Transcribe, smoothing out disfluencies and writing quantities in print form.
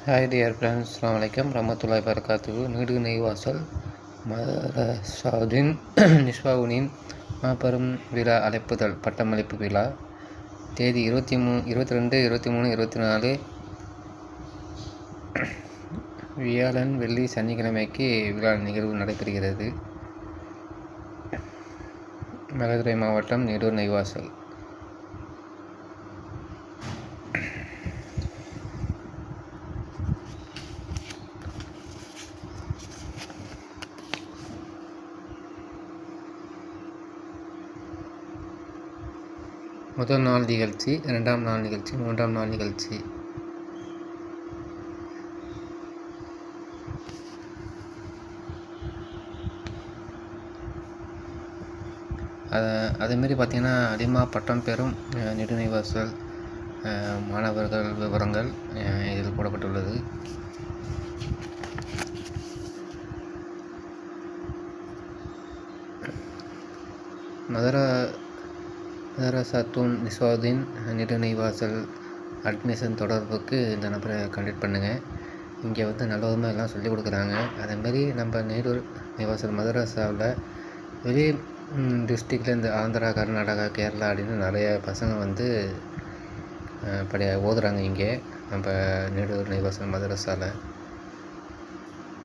Hi dear friends, அஸ்ஸலாமு அலைக்கும் வரஹ்மத்துல்லாஹி வபரகாத்துஹு. நீடு நெய்வாசல் மதரசாவுதீன் நிஸ்வாவுதீன் மாபெரும் விழா அழைப்புதல் பட்டமளிப்பு விழா தேதி 22, 23, 24 வியாழன், வெள்ளி, சனிக்கிழமைக்கு விழா நிகழ்வு நடைபெறுகிறது. மயிலாடுதுறை மாவட்டம் நீடூர் நெய்வாசல். முதல் நாள் நிகழ்ச்சி, 2ஆம் நாள் நிகழ்ச்சி, 3ஆம் நாள் நிகழ்ச்சி. அதேமாரி பார்த்திங்கன்னா அலிமா பட்டம் பெறும் நீடு நெய்வாசல் மாணவர்கள் விவரங்கள் இதில் போடப்பட்டுள்ளது. மதரசாத்துன் நிஸ்வாவுதீன் நீடு நெய்வாசல் அட்மிஷன் தொடர்புக்கு இந்த நம்பரை கான்டெக்ட் பண்ணுங்கள். இங்கே நல்ல விதமாக எல்லாம் சொல்லிக் கொடுக்குறாங்க. அதேமாரி நம்ம நீடூர் நெய்வாசல் மதரசாவில் வெளி டிஸ்ட்ரிக்டில் இந்த ஆந்திரா, கர்நாடகா, கேரளா அப்படின்னு நிறைய பசங்க ஓதுறாங்க இங்கே நம்ம நீடூர் நெய்வாசல் மதரசாவில்.